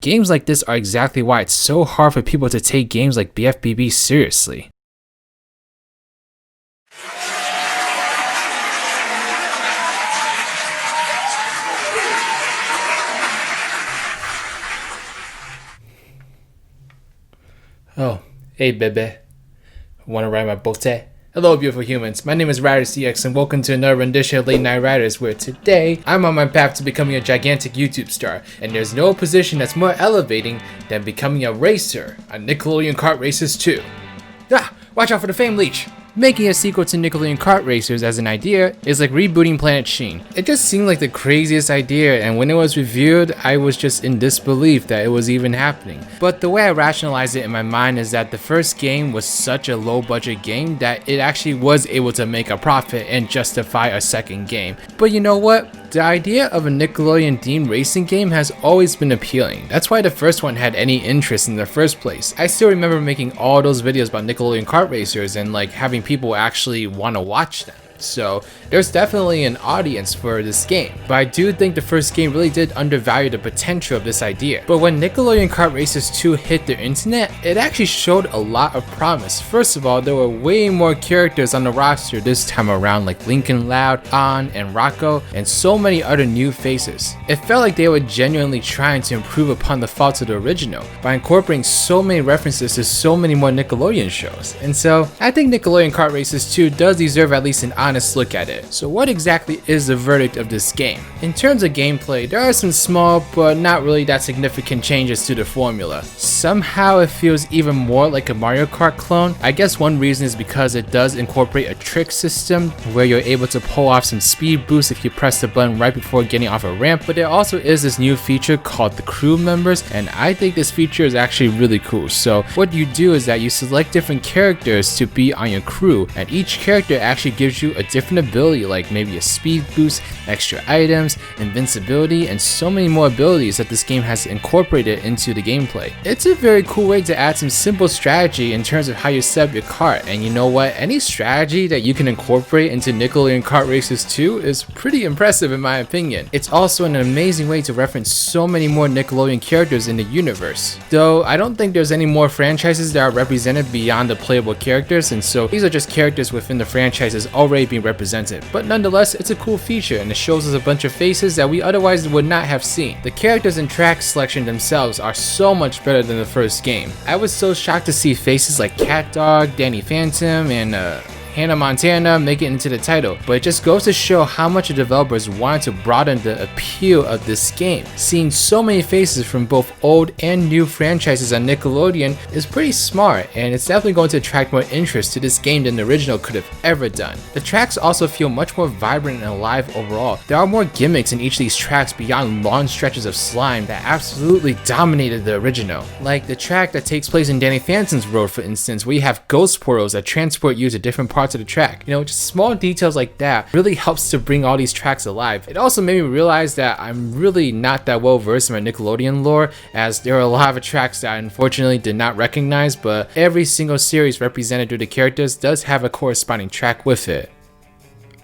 Games like this are exactly why it's so hard for people to take games like BFBB seriously. Oh, hey bebe. Wanna ride my boat? Hello beautiful humans, my name is RidersDX and welcome to another rendition of Late Night Riders, where today I'm on my path to becoming a gigantic YouTube star, and there's no position that's more elevating than becoming a racer on Nickelodeon Kart Racers 2. Ah, watch out for the fame leech! Making a sequel to Nickelodeon Kart Racers as an idea is like rebooting Planet Sheen. It just seemed like the craziest idea, and when it was revealed, I was just in disbelief that it was even happening. But the way I rationalized it in my mind is that the first game was such a low budget game that it actually was able to make a profit and justify a second game. But you know what? The idea of a Nickelodeon themed racing game has always been appealing. That's why the first one had any interest in the first place. I still remember making all those videos about Nickelodeon Kart Racers and like having people actually want to watch them. So there's definitely an audience for this game, but I do think the first game really did undervalue the potential of this idea. But when Nickelodeon Kart Racers 2 hit the internet, it actually showed a lot of promise. First of all, there were way more characters on the roster this time around, like Lincoln Loud, An, and Rocco, and so many other new faces. It felt like they were genuinely trying to improve upon the faults of the original by incorporating so many references to so many more Nickelodeon shows. And so I think Nickelodeon Kart Racers 2 does deserve at least an honest look at it. So what exactly is the verdict of this game? In terms of gameplay, there are some small but not really that significant changes to the formula. Somehow it feels even more like a Mario Kart clone. I guess one reason is because it does incorporate a trick system where you're able to pull off some speed boosts if you press the button right before getting off a ramp, but there also is this new feature called the crew members, and I think this feature is actually really cool. So what you do is that you select different characters to be on your crew, and each character actually gives you a different ability, like maybe a speed boost, extra items, invincibility, and so many more abilities that this game has incorporated into the gameplay. It's a very cool way to add some simple strategy in terms of how you set up your kart, and you know what, any strategy that you can incorporate into Nickelodeon Kart Racers 2 is pretty impressive in my opinion. It's also an amazing way to reference so many more Nickelodeon characters in the universe. Though I don't think there's any more franchises that are represented beyond the playable characters, and so these are just characters within the franchises already being represented. But nonetheless, it's a cool feature and it shows us a bunch of faces that we otherwise would not have seen. The characters and track selection themselves are so much better than the first game. I was so shocked to see faces like Cat Dog, Danny Phantom, and Hannah Montana make it into the title, but it just goes to show how much the developers wanted to broaden the appeal of this game. Seeing so many faces from both old and new franchises on Nickelodeon is pretty smart, and it's definitely going to attract more interest to this game than the original could have ever done. The tracks also feel much more vibrant and alive overall. There are more gimmicks in each of these tracks beyond long stretches of slime that absolutely dominated the original. Like the track that takes place in Danny Phantom's Road, for instance, where you have ghost portals that transport you to different parts of the track. You know, just small details like that really helps to bring all these tracks alive. It also made me realize that I'm really not that well versed in my Nickelodeon lore, as there are a lot of tracks that I unfortunately did not recognize, but every single series represented through the characters does have a corresponding track with it,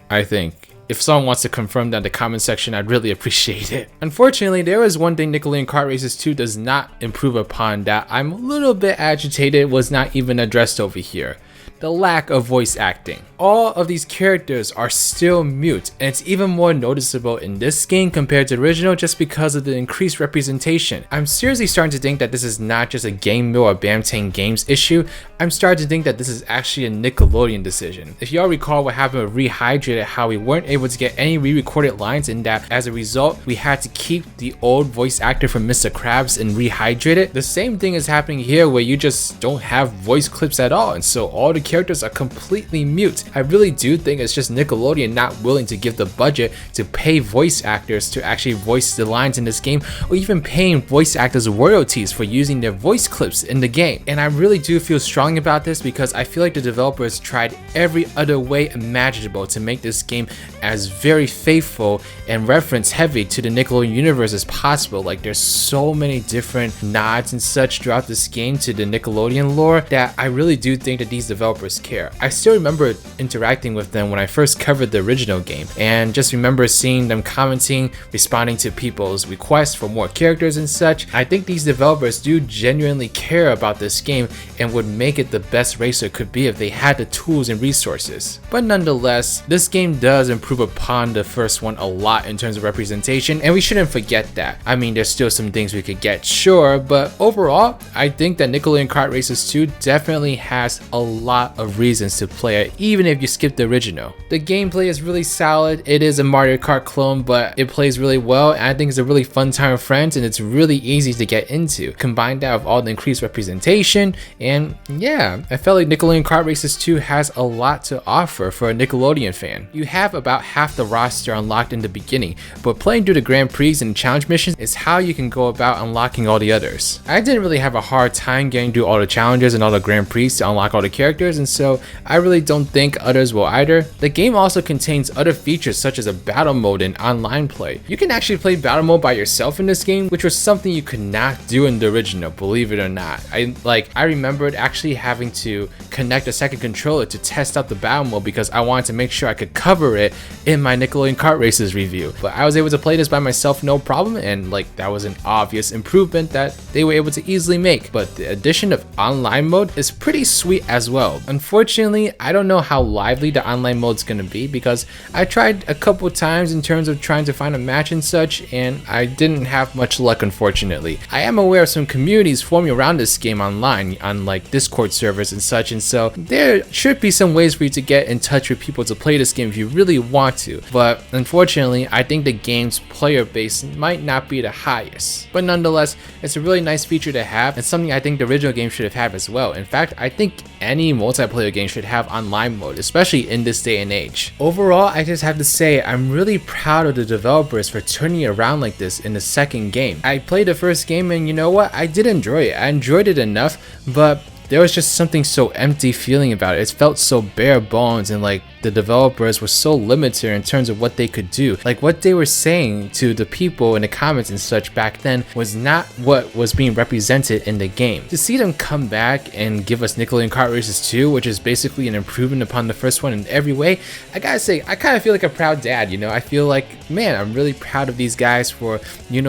I think. If someone wants to confirm that in the comment section, I'd really appreciate it. Unfortunately, there is one thing Nickelodeon Kart Racers 2 does not improve upon that I'm a little bit agitated was not even addressed over here. The lack of voice acting. All of these characters are still mute, and it's even more noticeable in this game compared to the original just because of the increased representation. I'm seriously starting to think that this is not just a GameMill or Bamtang Games issue. I'm starting to think that this is actually a Nickelodeon decision. If y'all recall what happened with Rehydrated, how we weren't able to get any re-recorded lines, and that as a result we had to keep the old voice actor from Mr. Krabs in Rehydrated. The same thing is happening here, where you just don't have voice clips at all, and so all the characters are completely mute. I really do think it's just Nickelodeon not willing to give the budget to pay voice actors to actually voice the lines in this game, or even paying voice actors royalties for using their voice clips in the game. And I really do feel strongly about this because I feel like the developers tried every other way imaginable to make this game as very faithful and reference heavy to the Nickelodeon universe as possible. Like there's so many different nods and such throughout this game to the Nickelodeon lore that I really do think that these developers developers care. I still remember interacting with them when I first covered the original game, and just remember seeing them commenting, responding to people's requests for more characters and such. I think these developers do genuinely care about this game and would make it the best racer could be if they had the tools and resources. But nonetheless, this game does improve upon the first one a lot in terms of representation, and we shouldn't forget that. I mean, there's still some things we could get, sure, but overall, I think that Nickelodeon Kart Racers 2 definitely has a lot of reasons to play it, even if you skip the original. The gameplay is really solid. It is a Mario Kart clone, but it plays really well, and I think it's a really fun time with friends, and it's really easy to get into. Combined that with all the increased representation, and yeah, I felt like Nickelodeon Kart Racers 2 has a lot to offer for a Nickelodeon fan. You have about half the roster unlocked in the beginning, but playing through the Grand Prix and challenge missions is how you can go about unlocking all the others. I didn't really have a hard time getting through all the challenges and all the Grand Prix to unlock all the characters, and so I really don't think others will either. The game also contains other features such as a battle mode and online play. You can actually play battle mode by yourself in this game, which was something you could not do in the original, believe it or not. I remembered actually having to connect a second controller to test out the battle mode because I wanted to make sure I could cover it in my Nickelodeon Kart Racers review. But I was able to play this by myself no problem, and that was an obvious improvement that they were able to easily make. But the addition of online mode is pretty sweet as well. Unfortunately, I don't know how lively the online mode is going to be because I tried a couple times in terms of trying to find a match and such, and I didn't have much luck, unfortunately. I am aware of some communities forming around this game online on Discord servers and such, and so there should be some ways for you to get in touch with people to play this game if you really want to. But unfortunately, I think the game's player base might not be the highest. But nonetheless, it's a really nice feature to have, and something I think the original game should have had as well. In fact, I think any multiplayer game should have online mode, especially in this day and age. Overall, I just have to say I'm really proud of the developers for turning it around like this in the second game. I played the first game, and you know what? I did enjoy it. I enjoyed it enough, but there was just something so empty feeling about it. It felt so bare bones, and the developers were so limited in terms of what they could do. What they were saying to the people in the comments and such back then was not what was being represented in the game. To see them come back and give us Nickelodeon Kart Racers 2, which is basically an improvement upon the first one in every way, I gotta say, I kind of feel like a proud dad, I feel like, man, I'm really proud of these guys for,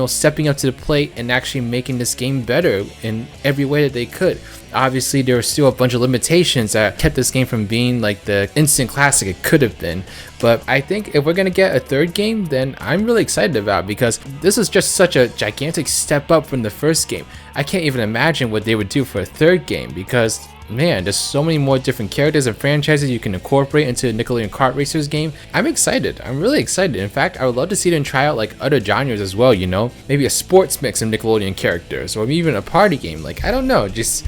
stepping up to the plate and actually making this game better in every way that they could. Obviously, there were still a bunch of limitations that kept this game from being the instant classic it could have been. But I think if we're going to get a third game, then I'm really excited about it because this is just such a gigantic step up from the first game. I can't even imagine what they would do for a third game because, man, there's so many more different characters and franchises you can incorporate into the Nickelodeon Kart Racers game. I'm excited. I'm really excited. In fact, I would love to see them try out other genres as well, Maybe a sports mix of Nickelodeon characters or even a party game. I don't know.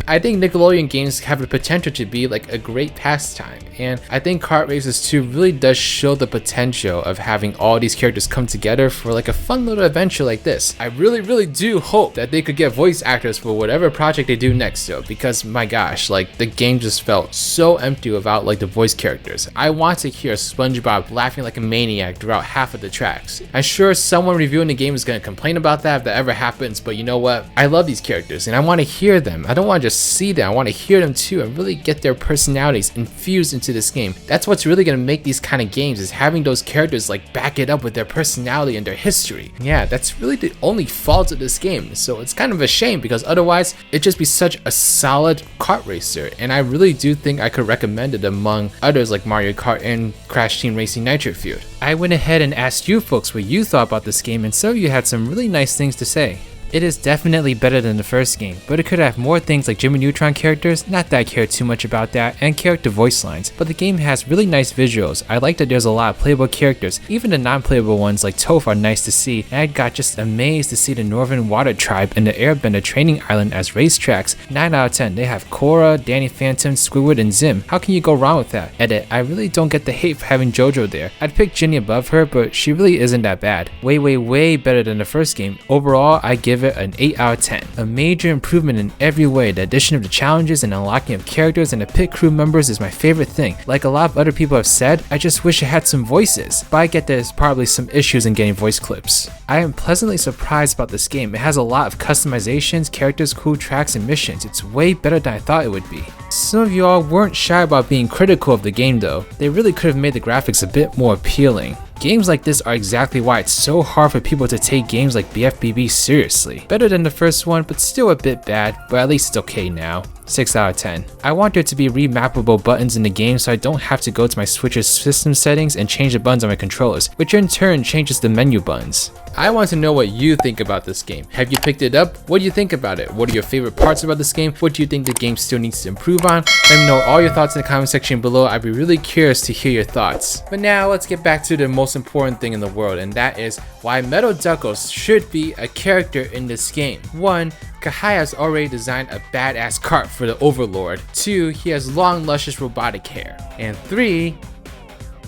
I think Nickelodeon games have the potential to be a great pastime. And I think Kart Racers 2 really does show the potential of having all these characters come together for a fun little adventure like this. I really do hope that they could get voice actors for whatever project they do next though, because my gosh, the game just felt so empty without the voice characters. I want to hear Spongebob laughing like a maniac throughout half of the tracks. I'm sure someone reviewing the game is going to complain about that if that ever happens, but you know what? I love these characters and I want to hear them. I don't want to just see them, I want to hear them too and really get their personalities infused into this game. That's what's really going to make these kind of games, is having those characters back it up with their personality and their history. Yeah, that's really the only fault of this game, so it's kind of a shame because otherwise it'd just be such a solid kart racer, and I really do think I could recommend it among others like Mario Kart and Crash Team Racing Nitro Fueled. I went ahead and asked you folks what you thought about this game, and some of you had some really nice things to say. It is definitely better than the first game, but it could have more things like Jimmy Neutron characters, not that I care too much about that, and character voice lines, but the game has really nice visuals. I like that there's a lot of playable characters, even the non-playable ones like Toph are nice to see, and I got just amazed to see the Northern Water Tribe and the Airbender Training Island as racetracks. 9 out of 10, they have Korra, Danny Phantom, Squidward, and Zim. How can you go wrong with that? Edit, I really don't get the hate for having JoJo there. I'd pick Ginny above her, but she really isn't that bad. Way better than the first game. Overall, I give give it an 8 out of 10. A major improvement in every way. The addition of the challenges and unlocking of characters and the pit crew members is my favorite thing. Like a lot of other people have said, I just wish it had some voices, but I get there's probably some issues in getting voice clips. I am pleasantly surprised about this game. It has a lot of customizations, characters, cool tracks, and missions. It's way better than I thought it would be. Some of you all weren't shy about being critical of the game though. They really could have made the graphics a bit more appealing. Games like this are exactly why it's so hard for people to take games like BFBB seriously. Better than the first one, but still a bit bad, but at least it's okay now. 6 out of 10. I want there to be remappable buttons in the game so I don't have to go to my Switch's system settings and change the buttons on my controllers, which in turn changes the menu buttons. I want to know what you think about this game. Have you picked it up? What do you think about it? What are your favorite parts about this game? What do you think the game still needs to improve on? Let me know all your thoughts in the comment section below. I'd be really curious to hear your thoughts. But now let's get back to the most important thing in the world, and that is why Metal Duckles should be a character in this game. 1. Kahai has already designed a badass cart for the Overlord. 2. He has long, luscious robotic hair. And 3.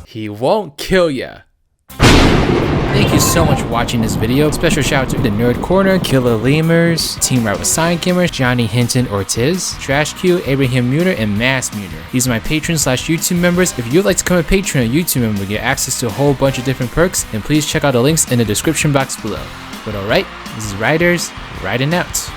He won't kill ya. Thank you so much for watching this video. Special shout out to the Nerd Corner, Killer Lemurs, Team Right with Science Gamers, Johnny Hinton Ortiz, Trash Q, Abraham Muner, and Mass Muner. These are my patrons / YouTube members. If you'd like to become a patron or YouTube member and get access to a whole bunch of different perks, then please check out the links in the description box below. But alright, this is Riders, riding out.